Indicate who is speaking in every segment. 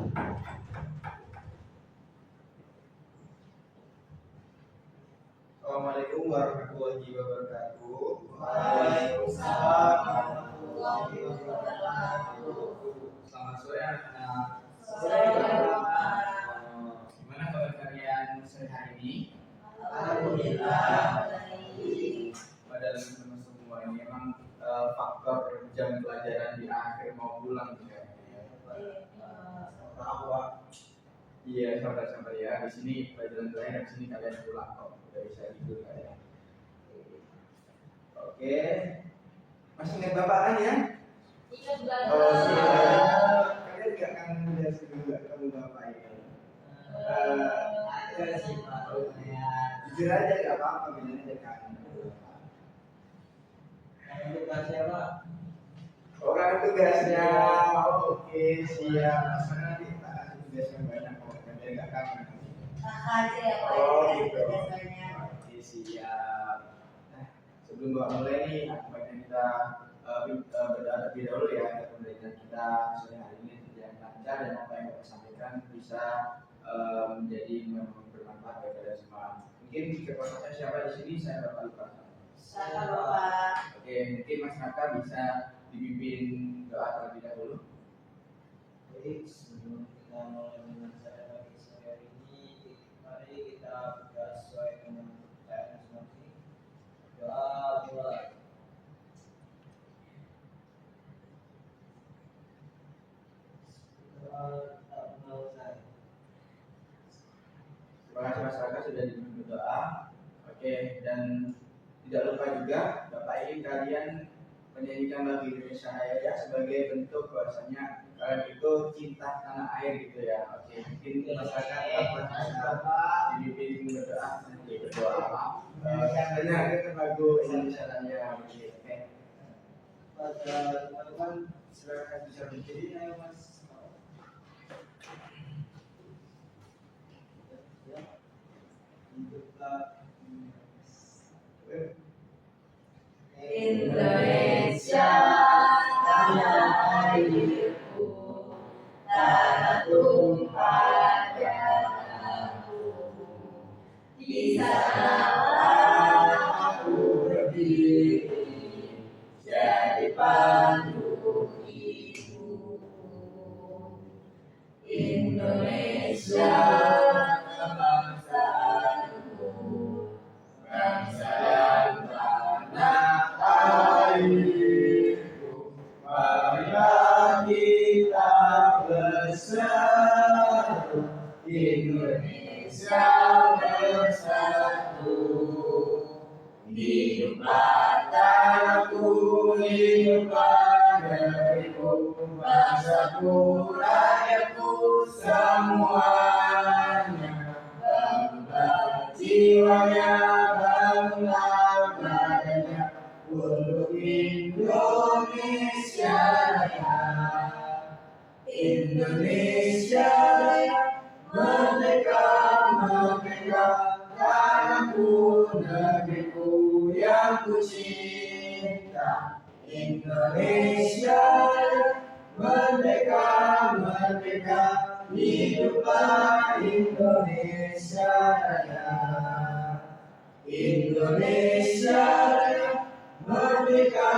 Speaker 1: Assalamualaikum warahmatullahi wabarakatuh.
Speaker 2: Waalaikumsalam warahmatullahi wabarakatuh.
Speaker 1: Selamat sore anak-anak.
Speaker 2: Sore Bapak.
Speaker 1: Gimana kabar kalian sore hari ini?
Speaker 2: Alhamdulillah baik.
Speaker 1: Pada teman-teman semua ini memang faktor jam pelajaran di akhir mau pulang juga. Iya, sabar-sabar ya. Di sini pelajaran terakhir, di sini kalian pulang kok. Udah bisa tidur kalian. Oke. Masih ingat Bapak kan ya?
Speaker 2: Iya,
Speaker 1: Oh,
Speaker 2: Bapak.
Speaker 1: siap. Kalian nggak kangen udah juga ketemu Bapak ya?
Speaker 2: Ada sih Pak.
Speaker 1: Jujur aja nggak apa-apa, bilang aja kangen.
Speaker 2: Tugasnya Pak.
Speaker 1: Orang tugasnya, oke siap. Masa nanti tak kasih tugas yang banyak kok, biar nggak kangen.
Speaker 2: Makasih ya Pak.
Speaker 1: Oh gitu.
Speaker 2: Tugasnya.
Speaker 1: Oke siap. Nah, sebelum Bapak mulai nih, baiknya kita berdoa terlebih dahulu ya agar pembelajaran kita sore hari ini berjalan lancar dan apa yang Bapak sampaikan bisa menjadi bermanfaat bagi kita semua. Mungkin kepada siapa di sini saya Bapak lupa.
Speaker 2: Saya Bapak.
Speaker 1: Oke, mungkin Mas Naka bisa dipimpin doa terlebih dahulu.
Speaker 3: Baik, sebelum kita mulai mengajar pagi sore hari ini, mari kita berdoa sesuai dengan kepercayaan masing-masing. Doa mulai. Doa tak mengenal saya.
Speaker 1: Terima kasih Mas Naka sudah dipimpin berdoa. Oke, dan tidak lupa juga Bapak ingin kalian menyanyikan lagu Indonesia Raya ya sebagai bentuk bahwasanya kalian itu cinta tanah air gitu ya. Oke, mungkin masyarakat dapat bisa dibimbing berdoa nanti berdoa. Dengarkan lagu Indonesia Raya. Oke.
Speaker 3: Pada teman-teman silakan bisa berdiri, ayo Mas. Ya. Hiduplah
Speaker 2: Indonesia tanah airku, tanah tumpah darahku. Di sanalah aku berdiri, jadi pandu ibuku. Indonesia kebangsaanku, bangsa yang tanah airku.
Speaker 1: Marilah kita bersatu, Indonesia bersatu. Hiduplah tanahku, hiduplah negeriku, bangsaku, rakyatku semuanya. Bangunlah jiwanya, bangunlah badannya untuk Indonesia Raya. Indonesia Raya, merdeka, merdeka, tanahku, negeriku yang ku cinta. Indonesia Raya, merdeka, merdeka, hiduplah Indonesia Raya. Indonesia Raya, merdeka,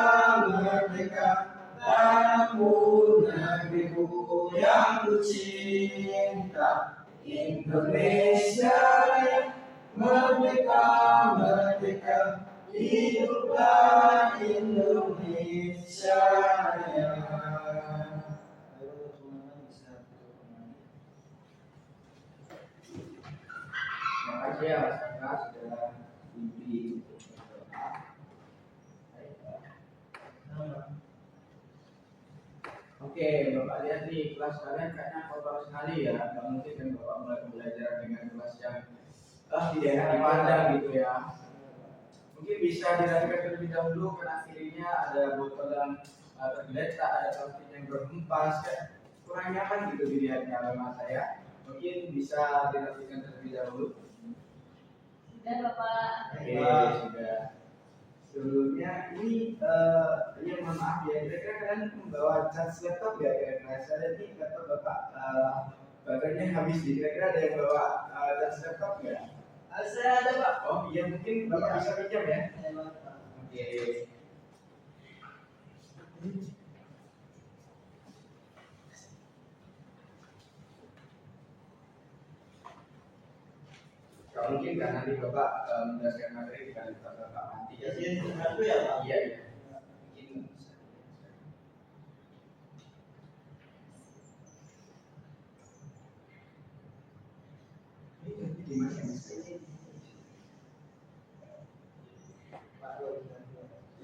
Speaker 1: merdeka, tanahku, negeriku yang ku cinta. Indonesia Raya, merdeka, merdeka, hiduplah Indonesia Raya.
Speaker 3: Ayo teman-teman bisa duduk kembali.
Speaker 1: Terima kasih ya Mas Kakak sudah diberi berdoa. Oke, Bapak lihat nih kelas kalian kayaknya kotor sekali ya. Nggak mungkin kan Bapak mulai pembelajaran dengan kelas yang tidak enak dipandang gitu ya. Mungkin bisa dirapikan terlebih dahulu karena kirinya ada botol yang tergeletak, ada plastik yang berhempas, kayak kurang nyaman gitu dilihatnya oleh mata ya. Mungkin bisa dirapikan terlebih dahulu.
Speaker 2: Sudah Bapak.
Speaker 1: Oke, sudah. Sebelumnya ini ya mohon maaf ya, kira-kira kalian membawa cas laptop nggak kira-kira? Saya ini laptop bapak baterainya habis nih. Kira-kira ada yang bawa cas laptop nggak?
Speaker 3: Saya ada Pak.
Speaker 1: Oh iya mungkin bapak bisa pinjam ya. Oke. Kalau mungkin kan nanti bapak menjelaskan materi di kali bapak nanti ya.
Speaker 3: Izin satu ya Pak.
Speaker 1: Iya. Iya. Mungkin ini gimana ya Mas?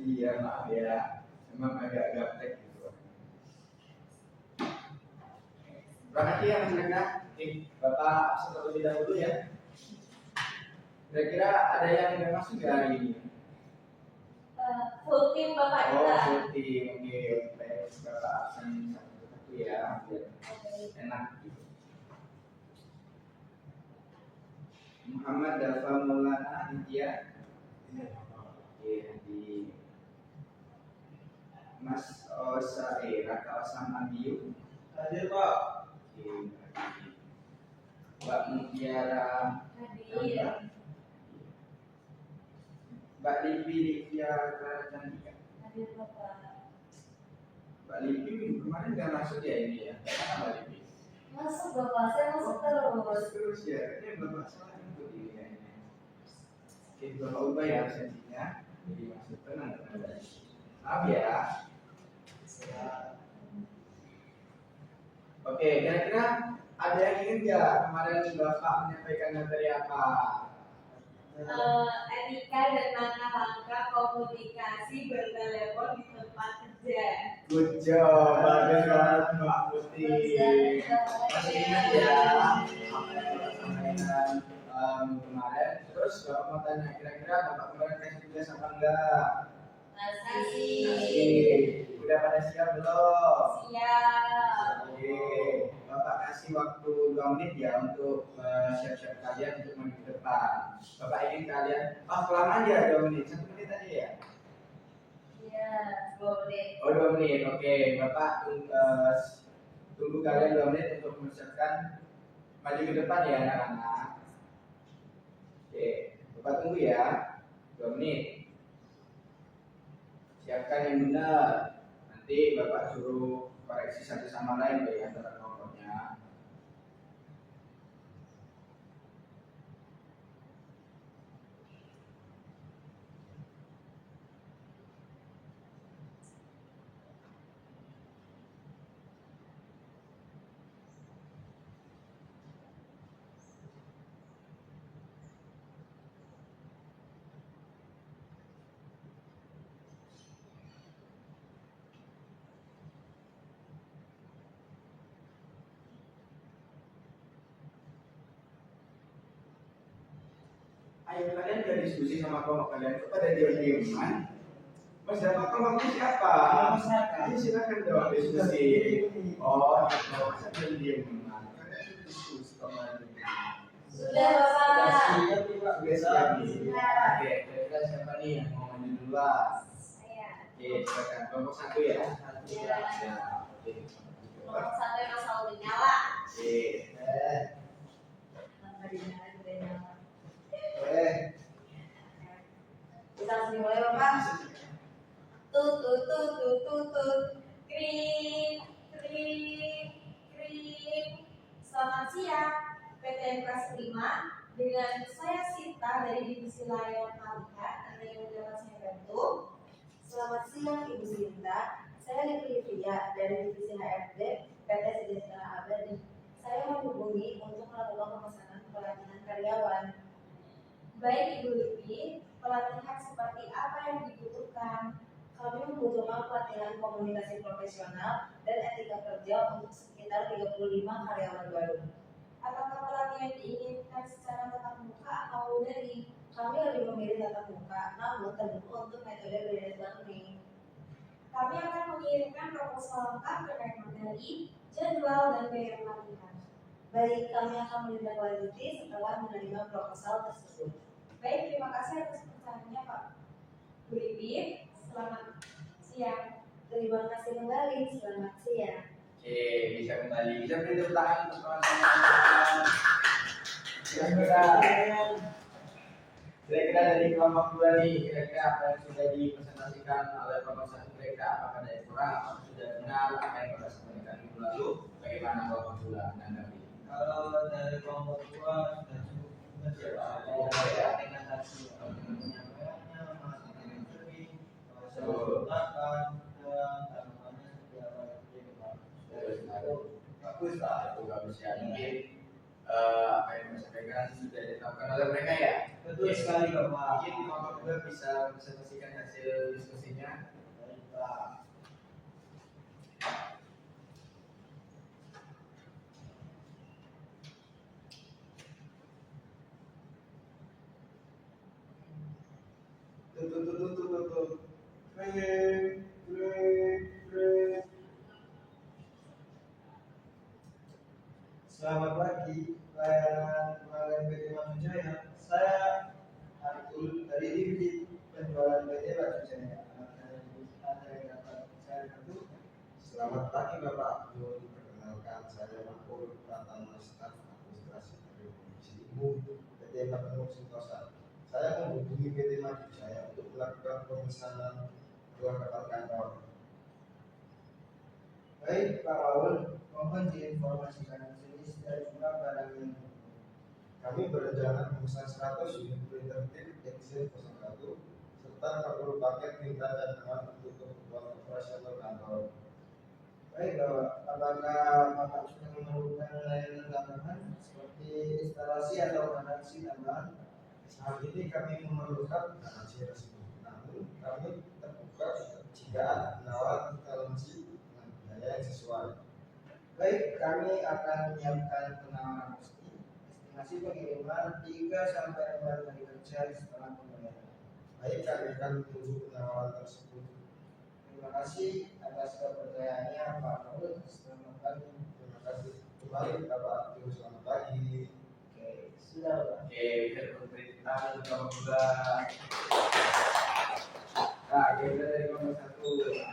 Speaker 1: Iya maaf ya, memang agak gaptek gitu. Terima kasih ya Mas Rega. Bapak absen terlebih dahulu ya. Kira-kira ada yang nggak masuk nggak hari ini?
Speaker 2: Full tim Bapak
Speaker 1: Oh,
Speaker 2: kita.
Speaker 1: full team. Oke, baik. Bapak absen satu ya, biar enak gitu. Muhammad Dafa Maulana Aditya. Oke, di Mas Osae Raka Osam Abiyu.
Speaker 3: Hadir Pak.
Speaker 1: Oke, Mbak Mutiara.
Speaker 2: Hadir.
Speaker 1: Mbak Livi Liviara Candika.
Speaker 2: Hadir Bapak.
Speaker 1: Mbak Livi minggu kemarin nggak masuk ya ini ya? Kenapa Mbak Livi?
Speaker 2: Masuk Bapak, saya masuk terus.
Speaker 1: Terus ya, ini Bapak salah untuk ini ya ini. Oke, Bapak ubah ya absensinya. Jadi masuk tenang. Maaf ya. Oke, kira-kira ada yang ingin nggak kemarin Bapak menyampaikan materi apa?
Speaker 2: Etika dan langkah-langkah komunikasi bertelepon di tempat kerja.
Speaker 1: Good job, bagus banget Mbak Putih. Masih ingat ya apa yang Bapak sampaikan kemarin? Terus Bapak mau tanya, kira-kira Bapak kemarin kasih tugas apa enggak?
Speaker 2: Kasih.
Speaker 1: Udah pada siap belum?
Speaker 2: Siap.
Speaker 1: Oke, Bapak kasih waktu 2 menit ya untuk siap-siap kalian untuk minggu depan. Bapak ingin kalian, kelamaan ya 2 menit, 1 menit aja ya?
Speaker 2: Iya, 2 menit.
Speaker 1: Oh 2 menit, oke. Bapak tunggu kalian 2 menit untuk mempersiapkan maju ke depan ya anak-anak. Oke, Bapak tunggu ya, 2 menit. Siapkan yang benar. Nanti Bapak suruh koreksi satu sama lain ya antara kelompoknya. Ayo kalian udah diskusi sama kelompok kalian, kok pada diam-diaman? Mas Dapat kelompoknya siapa? Ayo silakan dong diskusi. Oh, masa diam-diaman? Kalian sudah diskusi kemarin.
Speaker 2: Sudah Bapak.
Speaker 1: Sudah siap nih. Oke, kira-kira siapa nih yang mau maju duluan?
Speaker 2: Saya.
Speaker 1: Oke, silakan kelompok 1 ya.
Speaker 2: Iya.
Speaker 1: Ya, oke.
Speaker 2: Nomor 1 yang selalu dinyala.
Speaker 1: Oke.
Speaker 2: Tanpa dinyala juga nyala.
Speaker 3: Boleh.
Speaker 2: Kita langsung mulai Bapak. Tut tut tut tut tut tut. Kring kring kring. Selamat siang. PTN kelas 5 dengan saya Sita dari Divisi Layanan Habitat. Ada yang dapat saya bantu? Selamat siang Ibu Sinta. Saya Livia dari Divisi HRD PT Sejahtera Abadi. Saya menghubungi untuk melakukan pemesanan pelatihan karyawan. Baik Ibu Livi, pelatihan seperti apa yang dibutuhkan? Kami membutuhkan pelatihan komunikasi profesional dan etika kerja untuk sekitar 35 karyawan baru. Apakah pelatihan diinginkan secara tatap muka atau daring? Kami lebih memilih tatap muka, namun terbuka untuk metode blended learning. Kami akan mengirimkan proposal lengkap terkait materi, jadwal, dan biaya pelatihan. Baik, kami akan menindaklanjuti setelah menerima proposal tersebut. Baik, terima kasih atas pertanyaannya Pak Bu Ibi, selamat siang. Terima kasih kembali, selamat siang.
Speaker 1: Oke, bisa kembali. Bisa beri tepuk tangan untuk teman-teman. Kira-kira dari kelompok 2 nih, kira-kira apa yang sudah dipresentasikan oleh kelompok 1 kira-kira apakah ada yang kurang, apakah sudah benar apa yang Bapak sampaikan minggu lalu, bagaimana kelompok 2 menanggapi?
Speaker 3: Kalau dari kelompok 2 sudah cukup benar dengan hasil penyampaiannya, masukan yang sering, saya menggunakan dan tanamannya
Speaker 1: Bagus lah, itu bagus ya. Mungkin apa yang disampaikan sudah dilakukan oleh mereka ya.
Speaker 3: Betul sekali Bapak.
Speaker 1: Mungkin kelompok 2 bisa presentasikan hasil diskusinya.
Speaker 3: Baiklah.
Speaker 1: Tuh.
Speaker 3: Selamat pagi, layanan PT Manujaya. Saya Artul dari divisi penjualan PT Manujaya. Ada yang dapat saya bantu?
Speaker 4: Selamat pagi Bapak Abdul, perkenalkan saya Makmur Pratama Staf Administrasi dari Komisi Umum PT Makmur Sentosa. Saya menghubungi PT Manujaya untuk melakukan pemesanan dua kapal kantor.
Speaker 3: Baik Pak Paul, mohon diinformasikan jenis dan jumlah barang yang
Speaker 4: Kami berencana memesan 100 unit printer tip Excel 01 serta 40 paket tinta dan alat untuk kebutuhan operasional kantor.
Speaker 3: baik Bapak, apakah Bapak sudah memerlukan layanan tambahan seperti instalasi atau garansi tambahan?
Speaker 4: Saat ini kami memerlukan garansi resmi, namun kami terbuka jika ada penawaran garansi dengan biaya yang sesuai.
Speaker 3: Baik, kami akan menyiapkan penawaran resmi. Estimasi pengiriman 3 sampai 4 hari kerja setelah pembayaran.
Speaker 4: Baik, kami akan menunggu penawaran tersebut.
Speaker 3: Terima kasih atas kepercayaannya Pak Paul. Selamat pagi.
Speaker 4: Terima kasih kembali Bapak Abdul, selamat pagi.
Speaker 3: Oke, sudah Pak.
Speaker 1: Oke, bisa diberi tangan untuk kelompok 2. Nah, kira-kira dari kelompok 1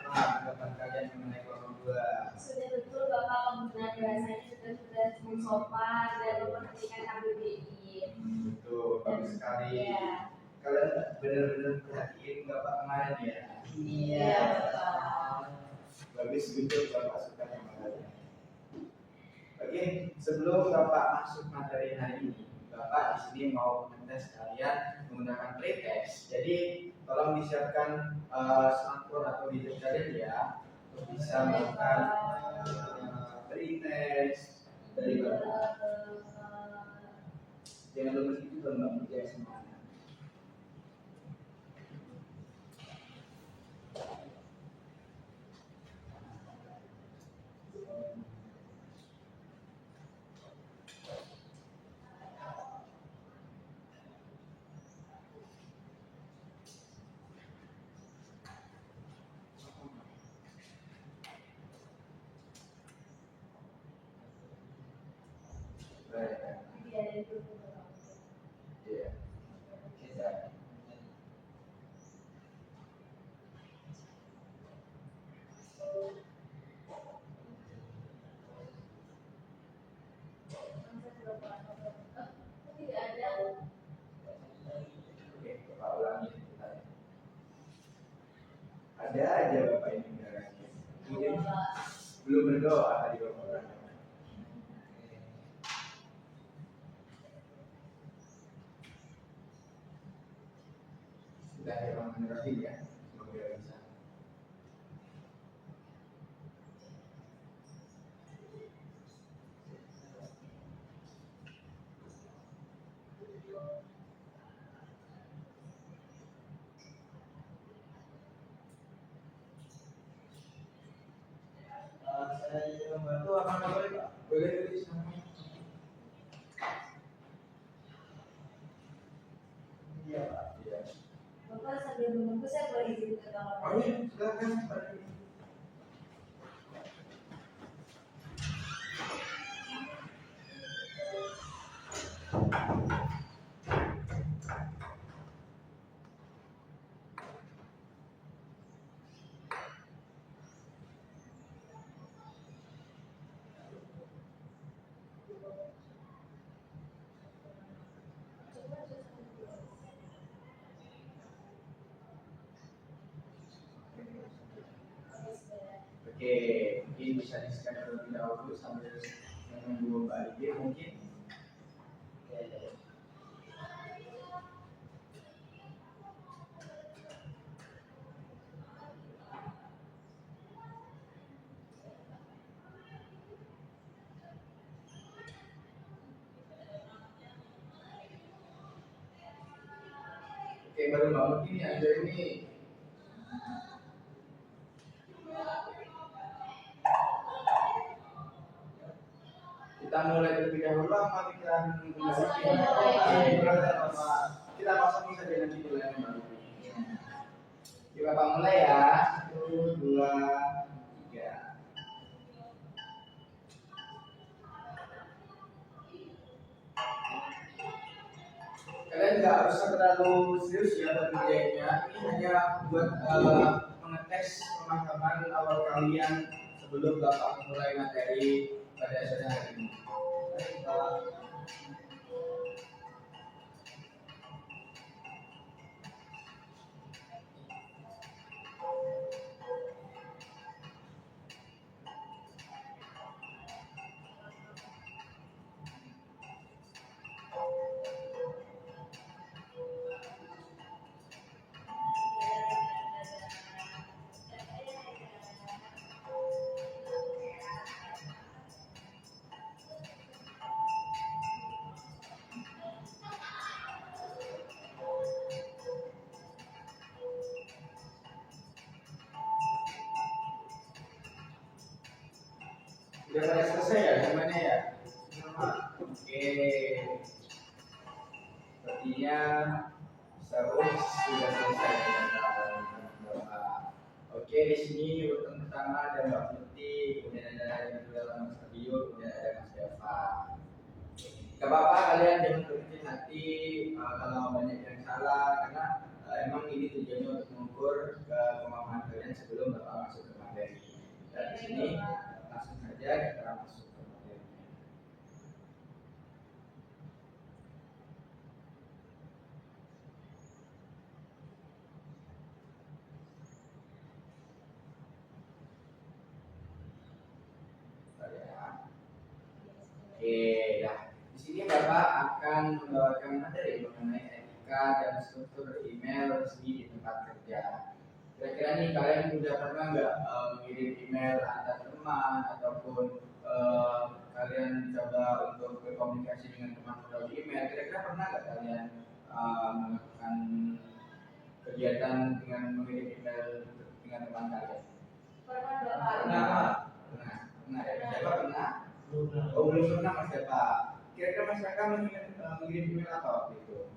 Speaker 1: apa tanggapan kalian mengenai kelompok 2?
Speaker 2: Sudah betul Bapak penggunaan bahasanya sudah sopan dan memperhatikan KBBI.
Speaker 1: Betul, bagus sekali.
Speaker 2: Iya.
Speaker 1: Kalian benar-benar perhatiin Bapak kemarin ya.
Speaker 2: Iya Bapak.
Speaker 1: Bagus gitu, Bapak suka sama kalian. Oke, sebelum Bapak masuk materi hari ini, Bapak di sini mau mengetes kalian menggunakan playtest. Jadi tolong disiapkan smartphone atau gadget kalian ya untuk bisa melakukan playtest dari Bapak. Jangan lupa itu Bapak kerja semuanya. Iya. Kita
Speaker 2: Tidak ada.
Speaker 1: Oke, Bapak ulangi. Ada aja Bapak ini benerannya. Mungkin belum berdoa tadi Bapak ulangi. Bismillahirrahmanirrahim ya. Semoga bisa.
Speaker 3: Saya ingin membantu apa boleh Pak?
Speaker 1: Boleh tulis namanya.
Speaker 3: Iya Pak.
Speaker 1: Iya.
Speaker 2: Bapak sambil menunggu saya boleh izin ke kamar
Speaker 1: Oh iya, silakan Pak. Oke, mungkin bisa di-scan terlebih dahulu sambil menunggu Mbak Lidi mungkin. Oke. Oke, baru Mbak Muti nih, ada ini. Kita mulai terlebih dahulu apa kita kita pasang saja nanti mulai Mbak Muti. Oke, Bapak mulai ya. 1, 2, 3. Kalian nggak usah terlalu serius ya pengerjaannya. Ini hanya buat mengetes pemahaman awal kalian sebelum Bapak mulai materi pada sore hari ini. Sudah pada selesai ya semuanya ya? Oke. Sepertinya terus sudah selesai dengan Bapak. Oke, di sini urutan pertama ada Mbak Putih, kemudian ada yang kedua Mas Bio, kemudian ada Mas Deva. Gak apa-apa kalian jangan berkecil hati kalau banyak yang salah karena emang ini tujuannya untuk mengukur kemampuan kalian sebelum Bapak masuk ke materi. Dan di sini langsung saja kita masuk ke materi. Oke, dah. Di sini Bapak akan membawakan materi mengenai etika dan struktur email resmi di tempat kerja. Kira-kira nih kalian sudah pernah nggak mengirim email antar teman ataupun kalian coba untuk berkomunikasi dengan teman melalui email? Kira-kira pernah nggak kalian melakukan kegiatan dengan mengirim email dengan teman kalian?
Speaker 2: Pernah 2 kali.
Speaker 1: Pernah ya. Siapa pernah? Oh, belum pernah Mas Deva. Kira-kira Mas Deva mengirim email apa waktu itu?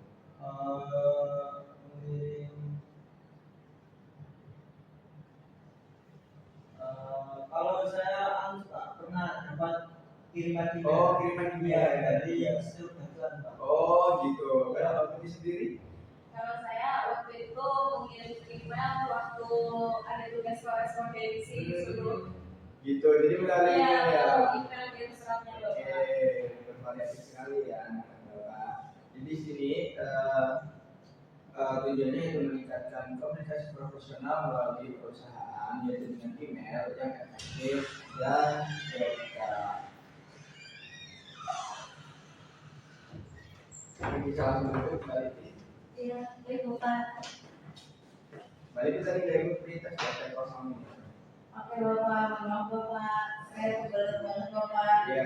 Speaker 3: Kalau saya Pak, pernah dapat kiriman email.
Speaker 1: Oh, kiriman email
Speaker 3: dari Institut Bantuan Pak.
Speaker 1: Oh, gitu. Kalau Mbak Putih sendiri?
Speaker 2: Kalau saya waktu itu mengirim email waktu ada tugas korespondensi disuruh.
Speaker 1: Gitu. Jadi melalui email ya.
Speaker 2: Email kirim suratnya
Speaker 1: Oke,
Speaker 2: Bapak.
Speaker 1: bervariasi sekali ya Bapak. Jadi di sini tujuannya itu meningkatkan komunikasi profesional melalui perusahaan yaitu dengan email yang efektif dan etika. Ini bisa langsung duduk balik.
Speaker 2: Iya, baik Bapak.
Speaker 1: Balik itu tadi dari prioritas ya kosong ini.
Speaker 2: Oke Bapak, maaf Bapak. Saya kebelet banget Bapak.
Speaker 1: Iya.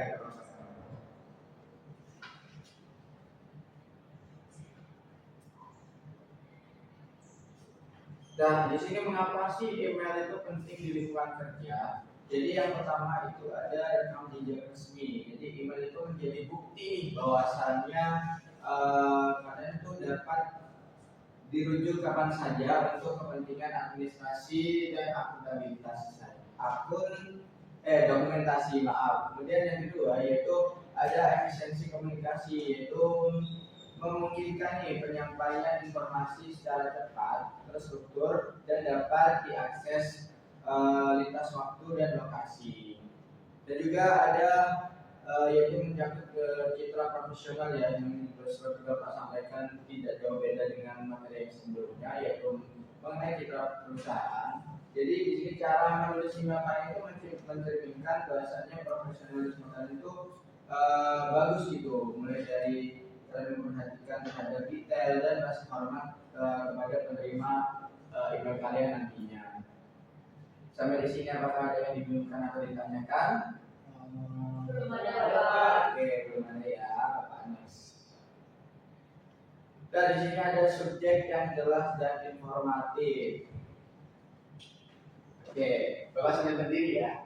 Speaker 1: Dan di sini mengapa sih email itu penting di lingkungan kerja? Jadi yang pertama itu ada rekam jejak resmi. Jadi email itu menjadi bukti bahwasannya kalian itu dapat dirujuk kapan saja untuk kepentingan administrasi dan akuntabilitas dokumentasi maaf. Kemudian yang kedua yaitu ada efisiensi komunikasi yaitu memungkinkan penyampaian informasi secara cepat, terstruktur dan dapat diakses lintas waktu dan lokasi. Dan juga ada yaitu mencakup citra profesional ya yang seperti Bapak sampaikan tidak jauh beda dengan materi yang sebelumnya yaitu mengenai citra perusahaan. Jadi di sini cara menulis email kalian itu mencerminkan bahasanya profesionalisme kalian itu bagus gitu, mulai dari kalian memperhatikan terhadap detail dan rasa hormat kepada penerima email kalian nantinya. Sampai di sini apakah ada yang dibingungkan atau ditanyakan?
Speaker 2: Belum ada, Pak.
Speaker 1: Oke, belum ada ya, Bapak Anes. Dan di sini ada subjek yang jelas dan informatif. Oke, Bapak sambil berdiri ya.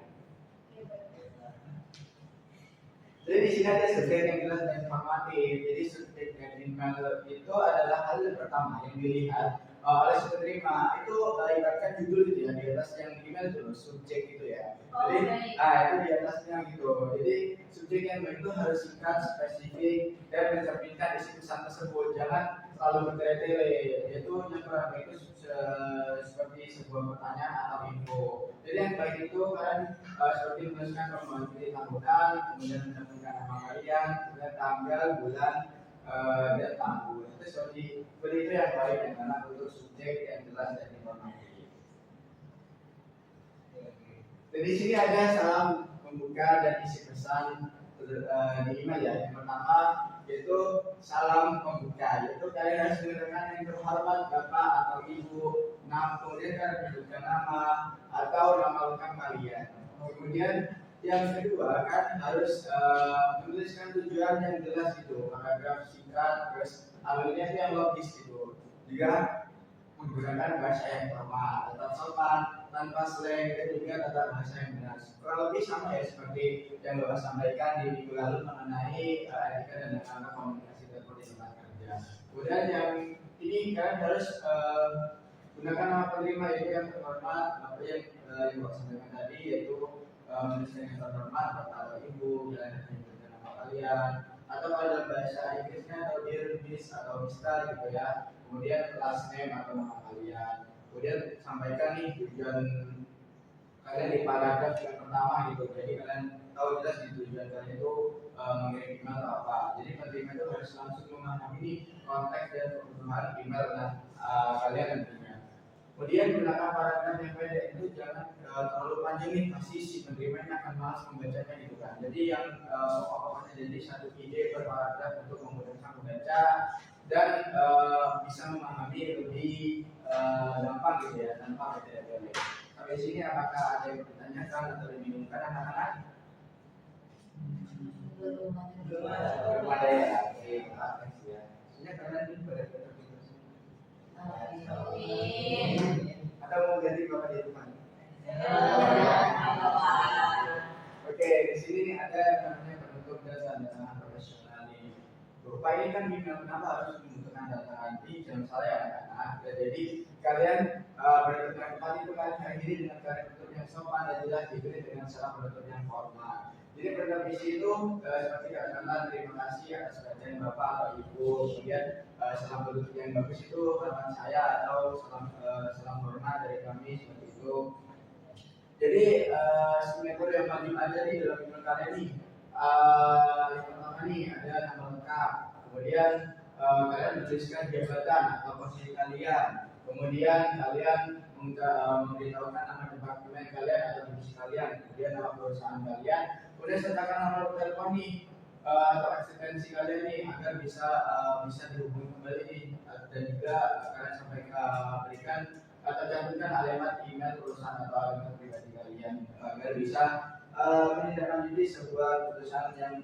Speaker 1: Jadi di sini ada subjek yang jelas dan informatif. Jadi subjek dan email itu adalah hal yang pertama yang dilihat oleh si penerima. Itu ibaratkan judul gitu ya, di atas yang email itu subjek gitu ya. Jadi itu di atasnya gitu. Jadi subjek yang itu harus singkat, spesifik dan mencerminkan isi pesan tersebut. Jangan selalu bertele-tele. Yaitu yang kurang itu seperti sebuah pertanyaan atau info. Jadi yang baik itu kan seperti menuliskan kronologi tanggungan, kemudian mencantumkan nama kalian, kemudian tanggal, bulan, dan tahun. Itu seperti itu yang baik yang karena untuk subjek yang jelas dan informatif. Dan di sini ada salam pembuka dan isi pesan di email ya. Yang pertama yaitu salam pembuka, yaitu kalian harus menggunakan yang terhormat bapak atau ibu, kemudian kalian menyebutkan nama atau nama lengkap kalian. Kemudian yang kedua kan harus menuliskan tujuan yang jelas itu, paragraf singkat, terus alurnya itu yang logis gitu. Juga menggunakan bahasa yang formal atau sopan tanpa slang dan juga tata bahasa yang benar. Kurang lebih sama ya seperti yang Bapak sampaikan di minggu lalu mengenai etika dan cara komunikasi di tempat kerja. Kemudian yang ini kan harus gunakan nama penerima itu yang terhormat, yang Bapak sampaikan tadi yaitu menuliskan yang terhormat bapak atau ibu, dan menyebutkan nama kalian, atau kalau dalam bahasa Inggrisnya atau dear miss atau mister gitu ya. Kemudian last name atau nama kalian. Kemudian sampaikan nih tujuan kalian di paragraf yang pertama gitu. Jadi kalian tahu jelas di tujuan kalian itu mengirim email atau apa. Jadi penerima itu harus langsung memahami konteks dan kebutuhan email kalian nantinya. Kemudian gunakan paragraf yang pendek itu jangan terlalu panjang nih, pasti si penerimanya akan malas membacanya gitu kan. Jadi yang pokoknya jadi satu ide per paragraf untuk memudahkan membaca dan bisa memahami lebih gampang gitu ya, tanpa bertele-tele. Sampai sini apakah ada yang ditanyakan atau dibingungkan anak-anak? Belum ada ya. Oke, makasih ya. Sebenarnya kalian ini pada atau mau ganti bapak di depan? Oke, di sini nih ada namanya penutup dan tanda tangan profesional nih. Bapak ini kan bimbingan kenapa harus membutuhkan tanda tangan di jangan salah ya anak-anak. Jadi kalian berkenan tempat itu kalian akhiri dengan cara penutup yang sopan dan jelas, diberi dengan cara penutup yang formal. Jadi penutup isi itu seperti katakanlah terima kasih atas perhatian bapak atau ibu, kemudian salam penutup yang bagus itu harapan saya atau salam hormat dari kami seperti itu. Jadi metode yang wajib ada di dalam email kalian nih. Yang pertama nih ada nama lengkap, kemudian kalian menuliskan jabatan atau posisi kalian, kemudian kalian memberitahukan nama departemen kalian atau divisi kalian, kemudian nama perusahaan kalian, kemudian sertakan nomor telepon nih atau eksistensi kalian nih agar bisa dihubungi kembali nih, dan juga kalian berikan atau cantumkan alamat email perusahaan atau alamat pribadi kalian agar bisa menindaklanjuti sebuah keputusan yang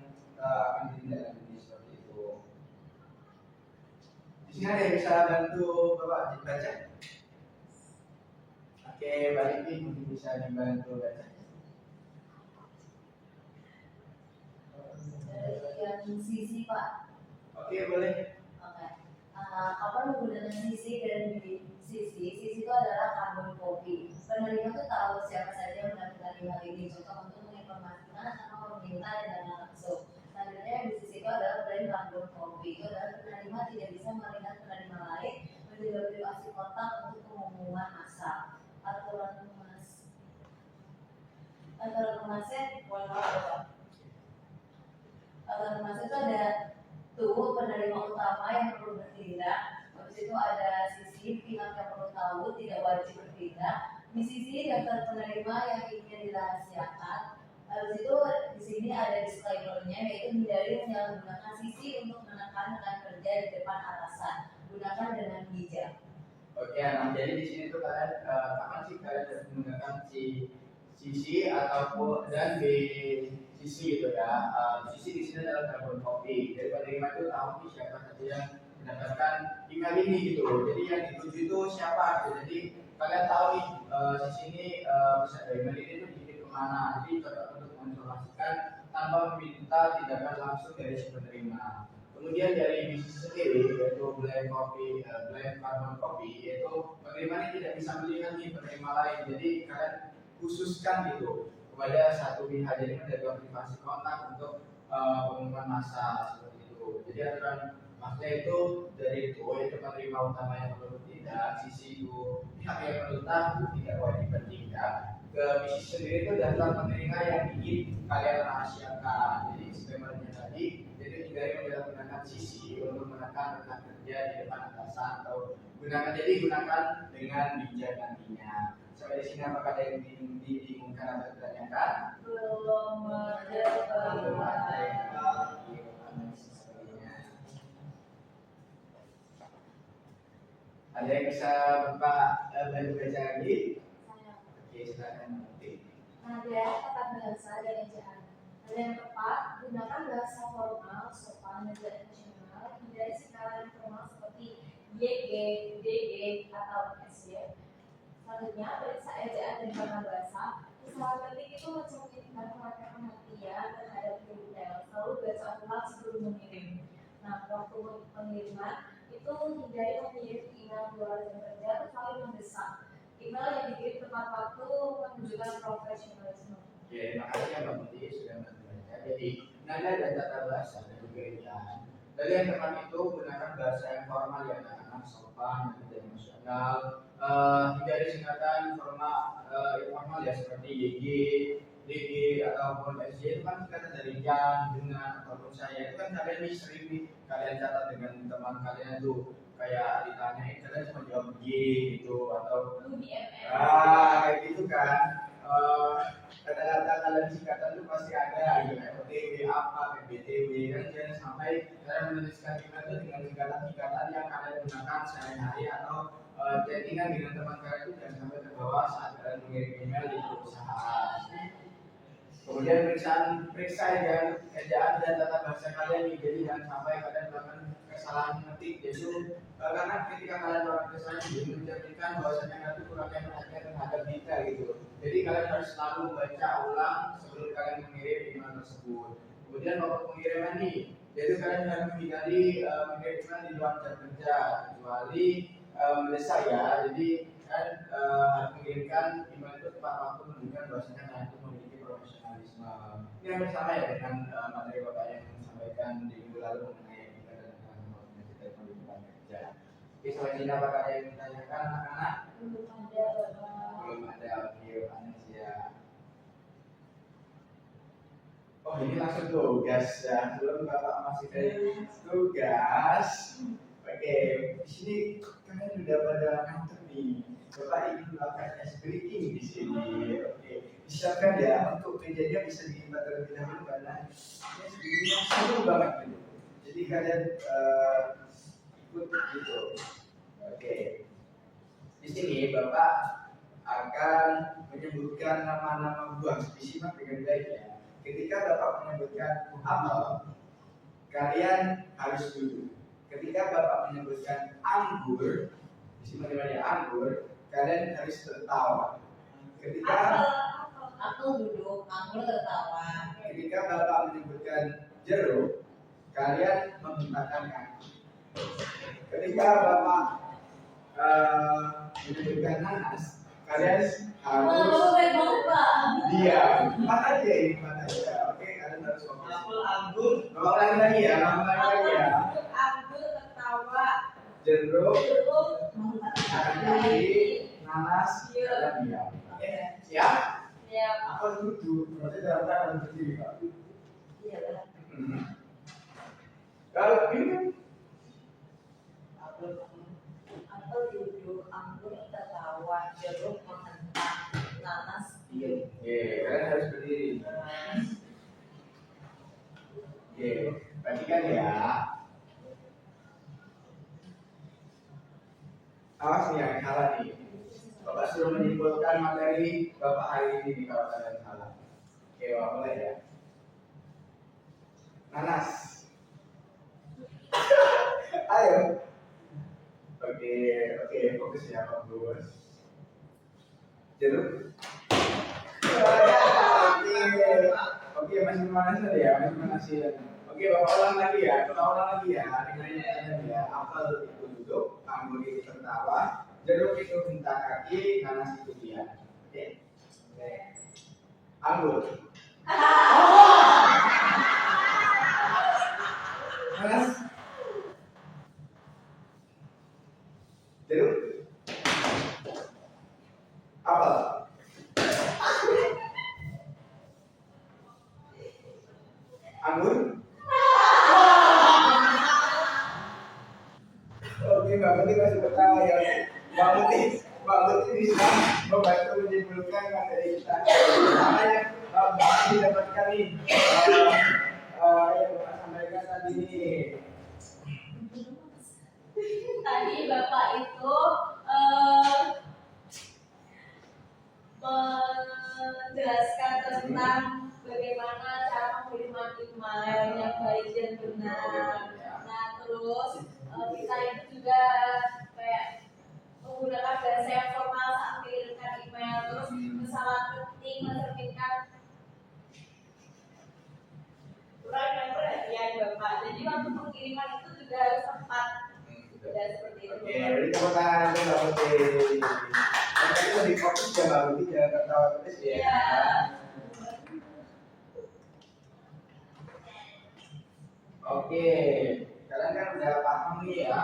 Speaker 1: akan ditindaklanjuti seperti itu. Di sini ada yang bisa bantu Bapak dibaca? Oke, balik nih mungkin bisa dibantu baca.
Speaker 2: Dari yang sisi Pak.
Speaker 1: Oke, boleh.
Speaker 2: Oke. Kapan menggunakan sisi dan sisi itu adalah karbon kopi. Penerima itu tahu siapa saja yang mendapatkan email ini. Contoh untuk menginformasikan sama pemerintah dan dana langsung. Selanjutnya di sisi itu adalah brand karbon kopi. Itu adalah penerima tidak bisa melihat penerima lain menjaga privasi kontak untuk pengumuman massa. Aturan kemasnya boleh apa? Aturan kemasnya itu ada penerima utama yang perlu bertindak. Habis itu ada sisi pihak yang perlu tahu tidak wajib bertindak. Di sisi daftar penerima yang ingin dirahasiakan. Habis itu di sini ada disclaimer-nya, yaitu hindari menyalahgunakan sisi untuk menekan rekan kerja di depan atasan. Gunakan dengan bijak.
Speaker 1: Oke, nah jadi di sini tuh kalian kapan sih kalian harus menggunakan sisi ataupun dan di sisi gitu ya. Sisi di sini adalah carbon copy. Jadi penerima itu tahu nih siapa saja yang mendapatkan email ini gitu. Jadi yang dituju itu siapa gitu. Jadi kalian tahu nih sisi ini pesan email ini tuh dikirim kemana. Jadi cocok untuk menginformasikan tanpa meminta tindakan langsung dari si penerima. Kemudian dari bisnis sendiri yaitu blank carbon copy, yaitu penerima ini tidak bisa melihat nih penerima lain. Jadi kalian khususkan gitu kepada satu pihak, jadi menjaga privasi kontak untuk pengumuman massa seperti itu. Jadi aturan maksudnya itu dari itu penerima utama yang perlu tidak, sisi itu pihak yang perlu tahu tidak wajib bertindak. Ke bisnis sendiri itu daftar penerima yang ingin kalian rahasiakan. Jadi skemanya tadi, jadi hindari menggunakan sisi untuk menekan rekan kerja di depan atasan atau gunakan dengan bijak nantinya. Sampai di sini apakah ada yang dibingungkan atau ditanyakan?
Speaker 2: Belum ada.
Speaker 1: Ada yang bisa Bapak bantu baca lagi? Oke, silakan nanti.
Speaker 2: Ada tata bahasa dan ejaan. Ada yang tepat, gunakan bahasa formal, sopan, dan internasional. Hindari sekalan formal seperti YG, DG, atau SY. Selanjutnya, periksa ejaan dan tata bahasa. Usaha penting itu mencerminkan perhatian terhadap detail. Selalu baca ulang sebelum mengirim. Nah, waktu pengiriman itu hindari mengirim email luar jam kerja kecuali mendesak. Email yang dikirim tepat waktu menunjukkan profesionalisme.
Speaker 1: Oke, terima kasih ya Mbak Putih sudah membaca. Jadi, nada dan tata bahasa dan juga ejaan. Dari yang tepat itu gunakan bahasa yang formal yang anak-anak sopan dan emosional. Hindari singkatan informal ya seperti YG, DG ataupun SJ itu kan singkatan dari yang, dengan ataupun saya. Itu kan kalian sering nih kalian catat dengan teman kalian tuh kayak ditanyain kalian cuma jawab Y gitu atau kayak gitu kan. Kata-kata kalian singkatan itu pasti ada gitu kayak OTW apa, PBTW kan jangan sampai kalian menuliskan email itu dengan singkatan-singkatan yang kalian gunakan sehari-hari atau chattingan dengan teman kalian itu jangan sampai terbawa saat kalian mengirim email di perusahaan. Kemudian periksa ejaan dan tata bahasa kalian nih, jadi jangan sampai kalian melakukan kesalahan ngetik. Jadi karena ketika kalian melakukan kesalahan ini mencerminkan bahwasanya nanti kurang perhatian terhadap detail gitu. Jadi kalian harus selalu membaca ulang sebelum kalian mengirim email tersebut. Kemudian waktu pengiriman nih, jadi kalian harus menghindari mengirim email di luar jam kerja kecuali mendesak ya. Jadi kan harus mengirimkan email itu tepat waktu menunjukkan bahwasanya kalian itu memiliki profesionalisme. Ini hampir sama ya dengan materi Bapak yang sampaikan di minggu lalu mengenai etika dan komunikasi teknologi kerja. Oke, selain ini apakah ada yang ditanyakan anak-anak?
Speaker 2: Belum ada, Bapak.
Speaker 1: Belum ada, oke, Anesia. Oh, ini langsung tugas ya. Sebelum Bapak masih dari tugas. Oke, di sini kalian sudah pada ngantuk nih. Bapak ingin melakukan ice breaking di sini. Oke, siapkan ya untuk kejadian bisa dibuat terlebih dahulu karena ini seru banget gitu. Jadi kalian ikut gitu. Oke, di sini Bapak akan menyebutkan nama-nama buah. Disimak dengan baik ya. Ketika Bapak menyebutkan apel, kalian harus duduk. Ketika Bapak menyebutkan anggur, disimak dengan ya anggur, kalian harus tertawa. Ketika
Speaker 2: Aku duduk, anggur tertawa.
Speaker 1: ketika Bapak menyebutkan jeruk, kalian membentangkan kaki. Ketika Bapak menyebutkan nanas, kalian harus diam. Empat aja ini, empat aja. Oke, kalian harus fokus.
Speaker 3: Apel, anggur,
Speaker 1: Bapak ulangi lagi ya,
Speaker 2: Anggur tertawa.
Speaker 1: Jeruk,
Speaker 2: Membentangkan
Speaker 1: kaki, nanas, kalian diam. Oke, siap?
Speaker 2: Ya.
Speaker 1: Apa duduk? Berarti dalam keadaan berdiri, Pak.
Speaker 2: Iya.
Speaker 1: Kalau ini
Speaker 2: Aku duduk, anggur tertawa, jeruk membentang.
Speaker 1: Oke, perhatikan ya. Awas nih yang salah nih. Bapak suruh menyimpulkan materi Bapak hari ini nih kalau kalian salah. Oke, Bapak mulai ya. Nanas. Ayo. Oke, fokus ya, fokus. Jeruk. Oke, masih panas ya, masih panas ya. Oke, Bapak ulang lagi ya, dengerin ya. Apel itu duduk, anggur itu tertawa, jeruk itu hentak kaki, nanas itu diam. Oke. Anggur. Nanas. Jeruk. Apel. Anggur. Oke, Mbak Putih masih ketawa ya. Mbak Putih bisa membantu menyimpulkan materi kita. Apa yang Mbak Putih dapatkan nih? Yang Bapak sampaikan tadi nih.
Speaker 2: Tadi Bapak itu menjelaskan tentang bagaimana cara mengirimkan email yang baik dan benar. Nah, terus kita itu juga kayak menggunakan bahasa yang formal saat mengirimkan email, terus kesalahan penting mencerminkan kurang perhatian Bapak. Jadi waktu pengiriman itu juga harus tepat. Dan seperti itu.
Speaker 1: Oke, beri tepuk tangan untuk Mbak Putih. Tadi lebih fokus ya Mbak Putih, jangan tertawa terus ya.
Speaker 2: Iya.
Speaker 1: Oke, kalian kan udah paham nih ya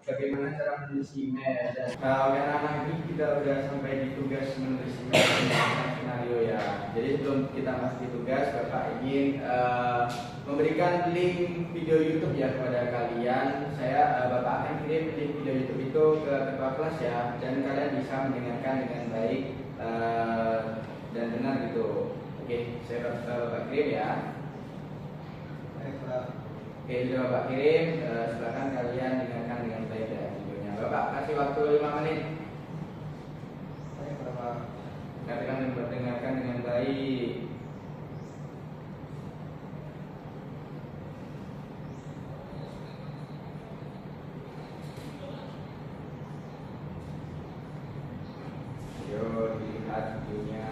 Speaker 1: bagaimana cara menulis email dan yang anak ini kita udah sampai di tugas menulis email dengan skenario ya. Jadi sebelum kita masuk di tugas, Bapak ingin memberikan link video YouTube ya kepada kalian. Bapak akan kirim link video YouTube itu ke ketua kelas ya, dan kalian bisa mendengarkan dengan baik dan benar gitu. Oke, saya Bapak kirim ya. Oke, sudah Bapak kirim, silakan kalian dengarkan dengan baik ya videonya. Bapak kasih waktu 5 menit. Katakan dengarkan dengan baik. Yo, dilihat videonya.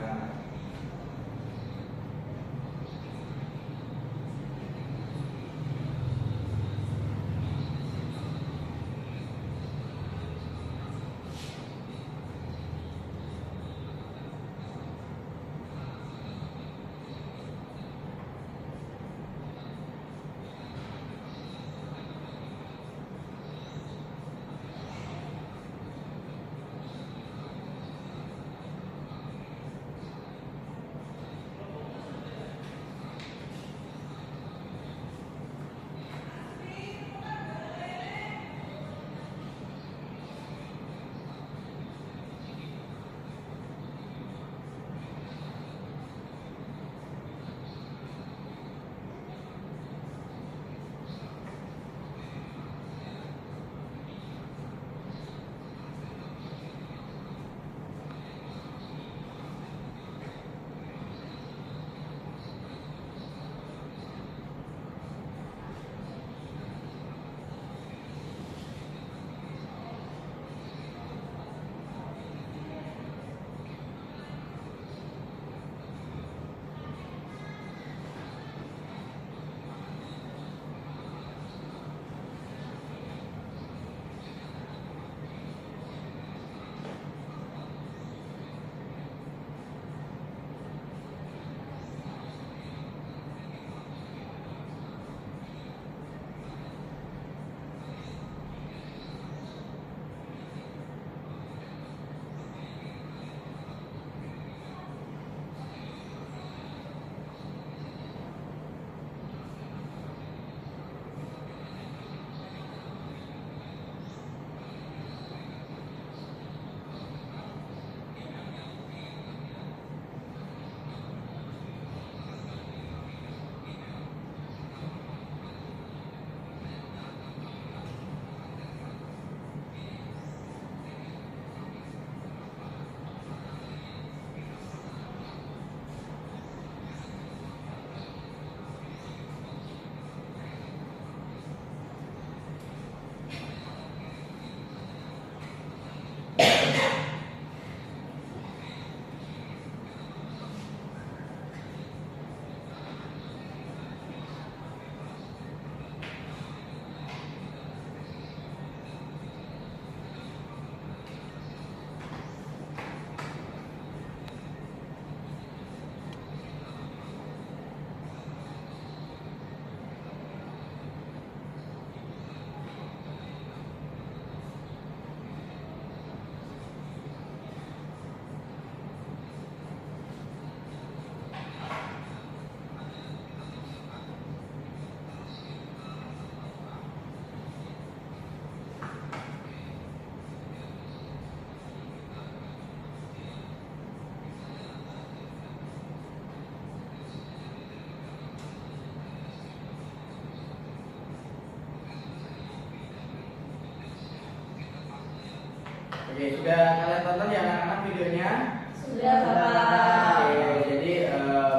Speaker 1: Oke, sudah kalian tonton ya anak-anak videonya?
Speaker 2: Sudah Bapak.
Speaker 1: Oke, jadi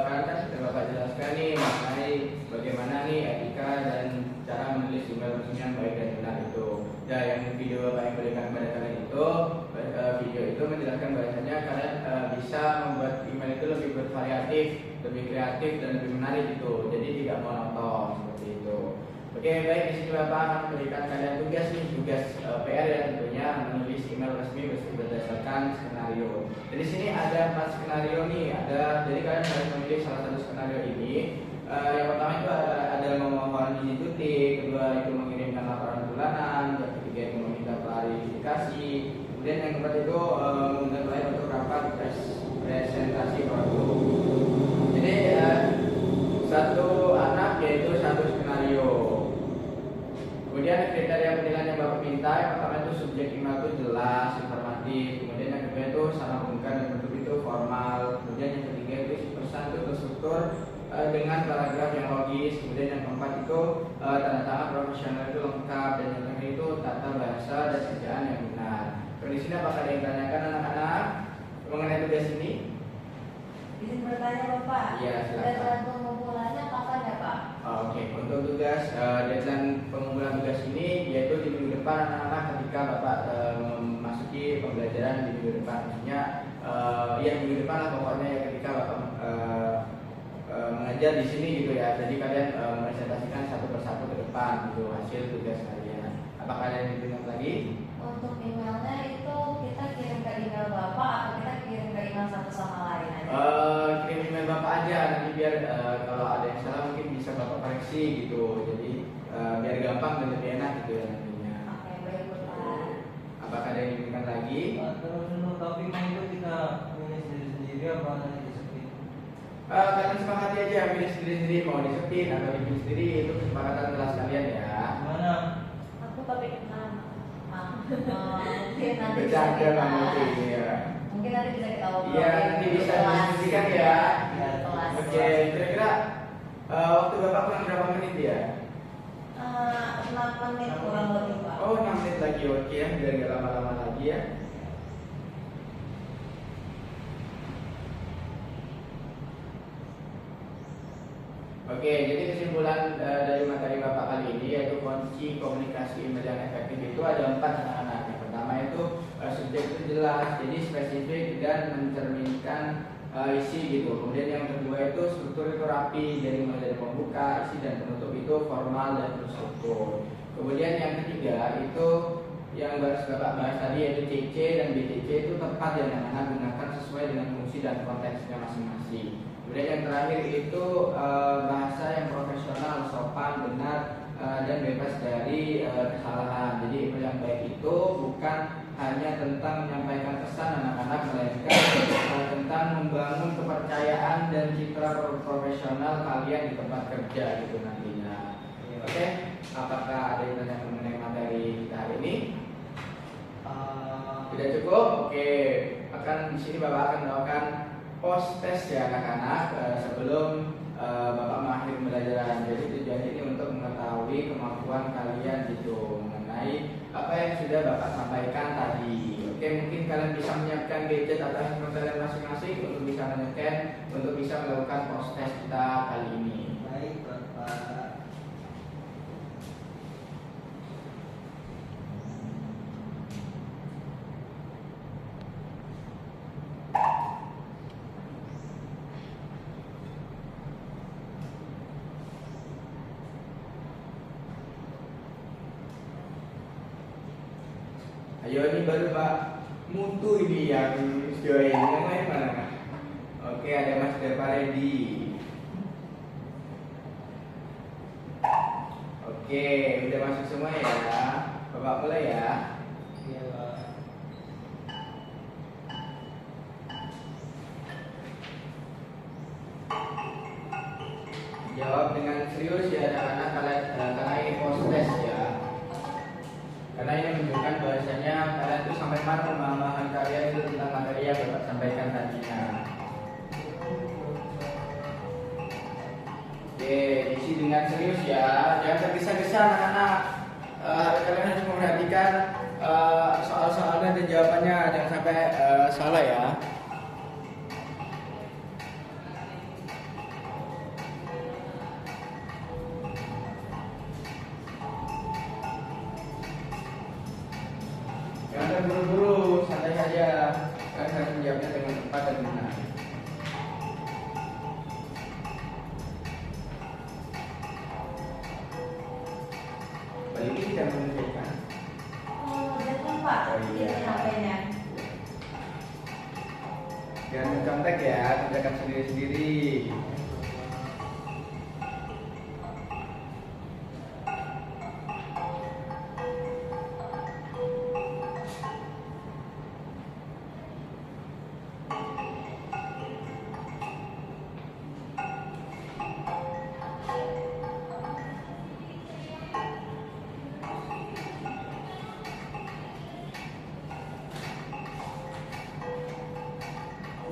Speaker 1: kalian kan sudah Bapak jelaskan nih mengenai bagaimana nih etika dan cara menulis email resmi yang baik dan benar itu. Dan yang video Bapak yang berikan kepada kalian itu, video itu menjelaskan bahwasanya kalian bisa membuat email itu lebih bervariatif, lebih kreatif dan lebih menarik gitu. Jadi tidak monoton seperti itu. Oke, baik, di sini Bapak akan memberikan kalian tugas nih, tugas PR ya tentunya menulis email resmi berdasarkan skenario. Jadi sini ada 4 skenario nih, jadi kalian harus memilih salah satu skenario ini. Yang pertama itu ada memohon izin cuti, kedua itu mengirimkan laporan bulanan, yang ketiga itu meminta klarifikasi, kemudian yang keempat itu mengundang klien untuk rapat presentasi produk. Jadi satu anak yaitu satu skenario. Kemudian kriteria penilaian yang Bapak minta, yang pertama itu subjek email itu jelas, informatif. Kemudian yang kedua itu sama mengungkap dan bentuk itu formal. Kemudian yang ketiga itu isi pesan itu terstruktur dengan paragraf yang logis. Kemudian yang keempat itu tanda tangan profesional itu lengkap, dan yang terakhir itu tata bahasa dan ejaan yang benar. Di sini apakah ada yang tanyakan anak-anak mengenai tugas ini?
Speaker 2: Izin bertanya Bapak.
Speaker 1: Iya, silakan.
Speaker 2: Deadline pengumpulannya kapan ya Pak?
Speaker 1: Oke, untuk tugas deadline pengumpulan tugas ini yaitu di minggu depan anak-anak ketika Bapak memasuki pembelajaran di minggu depan, maksudnya ya minggu depan lah pokoknya ya ketika Bapak mengajar di sini gitu ya. Jadi kalian presentasikan satu persatu ke depan gitu hasil tugas kalian. Apakah ada yang ditanyakan lagi?
Speaker 2: Untuk emailnya itu kita kirim ke email Bapak atau kita kirim ke email satu sama lain aja?
Speaker 1: Kirim email Bapak aja nanti biar kalau ada yang salah mungkin bisa Bapak koreksi gitu. Jadi biar gampang dan lebih enak gitu ya nantinya.
Speaker 2: Oke, baik Bapak.
Speaker 1: Apakah ada yang ditanyakan lagi?
Speaker 3: Terus untuk topiknya itu kita punya sendiri apa nanti disepin?
Speaker 1: Kalian sepakati aja pilih sendiri-sendiri mau disepin atau dibikin sendiri, itu kesepakatan kelas kalian ya.
Speaker 3: Mana?
Speaker 2: Aku topik 6. Mungkin nanti bisa
Speaker 1: Bercanda
Speaker 2: kita
Speaker 1: kamu tuh ya.
Speaker 2: mungkin nanti bisa kita obrolin
Speaker 1: Iya, nanti
Speaker 2: di
Speaker 1: bisa
Speaker 2: kelas.
Speaker 1: diskusikan ya.
Speaker 2: Di kelas.
Speaker 1: Oke, kira-kira waktu Bapak kurang berapa menit ya?
Speaker 2: 6 menit kurang lebih Pak.
Speaker 1: Oh, 6 menit lagi, oke ya, biar nggak lama-lama lagi ya. Oke, jadi kesimpulan dari materi Bapak kali ini yaitu kunci komunikasi email yang efektif itu ada 4 anak-anak. Yang pertama itu subjek itu jelas, jadi spesifik dan mencerminkan isi gitu. Kemudian yang kedua itu struktur itu rapi, jadi mulai dari pembuka, isi dan penutup itu formal dan terstruktur. Kemudian yang ketiga itu yang harus Bapak bahas tadi yaitu CC dan BCC itu tepat yang anak-anak gunakan sesuai dengan fungsi dan konteksnya masing-masing. Kemudian yang terakhir itu bahasa yang profesional, sopan, benar, dan bebas dari kesalahan. Jadi email yang baik itu bukan hanya tentang menyampaikan pesan anak-anak, melainkan tentang membangun kepercayaan dan citra profesional kalian di tempat kerja gitu nantinya. Oke, apakah ada yang tanya mengenai materi kita hari ini? Tidak cukup? Oke, di sini Bapak akan melakukan post test ya anak-anak sebelum Bapak mengakhiri pembelajaran. Jadi tujuan ini untuk mengetahui kemampuan kalian gitu mengenai apa yang sudah Bapak sampaikan tadi. Oke, mungkin kalian bisa menyiapkan gadget atau handphone kalian masing-masing untuk bisa menekan, untuk bisa melakukan post test kita kali ini.
Speaker 3: Baik Bapak.
Speaker 1: Ayo ini baru Pak Mutu ini yang join, yang lain mana? Oke, ada Mas Deva ready. Oke, udah masuk semua ya. Bapak mulai ya.
Speaker 3: Iya Pak.
Speaker 1: Jawab dengan serius ya anak-anak kalian karena ini post test ya. Karena ini menunjukkan bahwasanya kalian tuh sampai mana pemahaman kalian itu tentang materi yang Bapak sampaikan tadinya. Oke, isi dengan serius ya, jangan tergesa-gesa anak-anak. Kalian harus memperhatikan soal-soalnya dan jawabannya jangan sampai salah ya. Jangan terburu-buru, santai saja. Kalian harus menjawabnya dengan tepat dan benar. Kali ini tidak menunjukkan.
Speaker 2: Oh, jangan Pak.
Speaker 1: Oh, iya.
Speaker 2: Ini HP-nya.
Speaker 1: Jangan mencontek ya, kerjakan sendiri-sendiri.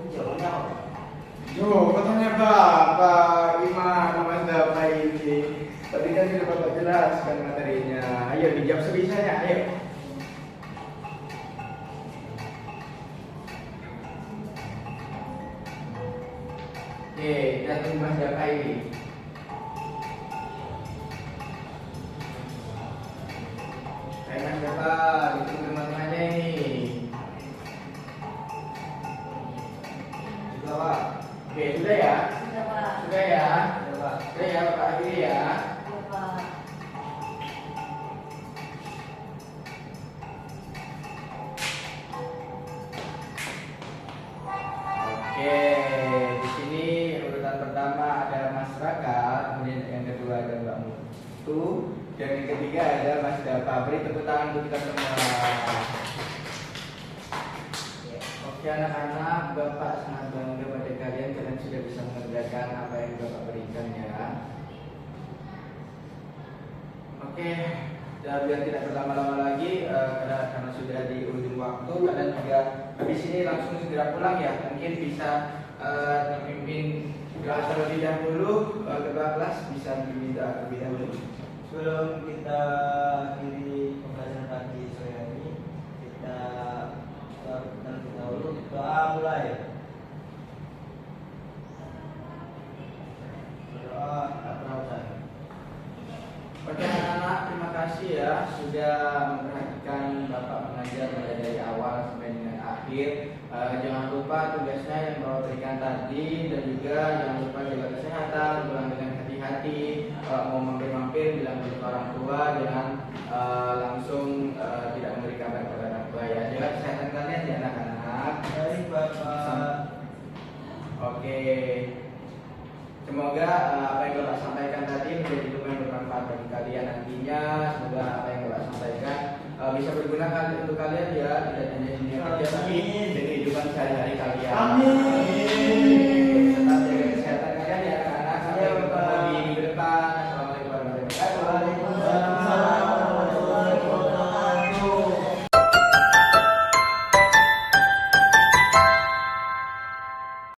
Speaker 3: Jawabannya apa?
Speaker 1: Yo, katanya Bapak gimana Mas Dafa ini? Tadi kan sudah Bapak jelaskan materinya. Ayo dijawab sebisanya, ayo. Oke, kita tunggu Mas Dafa ini. Ayo Mas Dafa, ditunggu teman-temannya ini.
Speaker 3: Juga Pak.
Speaker 1: Oke, sudah ya?
Speaker 2: Sudah Pak.
Speaker 1: Sudah ya?
Speaker 3: Sudah Pak.
Speaker 1: Sudah ya Bapak akhiri ya?
Speaker 2: Sudah Pak.
Speaker 1: Oke, di sini urutan pertama ada masyarakat, kemudian yang kedua ada Mbak Mutu, dan yang ketiga ada Mas Dafa. Beri tepuk tangan untuk kita semua. Oke anak-anak, Bapak sangat bangga pada kalian. Kalian sudah bisa mengerjakan apa yang Bapak berikan ya. Oke, dan biar tidak berlama-lama lagi, karena sudah di ujung waktu, kalian juga habis ini langsung segera pulang ya. Mungkin bisa dipimpin kelas terlebih dahulu, ketua kelas bisa diminta terlebih dahulu.
Speaker 3: Sebelum kita akhiri pembelajaran pagi sore hari, kita terlebih dahulu doa mulai. Berdoa Al-Fatihah.
Speaker 1: Oke anak-anak, terima kasih ya sudah memperhatikan Bapak mengajar mulai dari awal sampai dengan akhir. Jangan lupa tugasnya yang Bapak berikan tadi, dan juga jangan lupa jaga kesehatan, pulang dengan hati-hati. Kalau mau mampir-mampir bilang ke orang tua, jangan langsung tidak memberi kabar kepada orang tua ya. Jaga kesehatan kalian ya anak-anak.
Speaker 3: Baik Bapak.
Speaker 1: Oke. Semoga apa yang Bapak sampaikan tadi menjadi ilmu yang bermanfaat bagi kalian nantinya. Semoga apa yang Bapak sampaikan bisa berguna untuk kalian ya, tidak hanya di dunia kerja tapi di kehidupan sehari-hari kalian.
Speaker 3: Amin.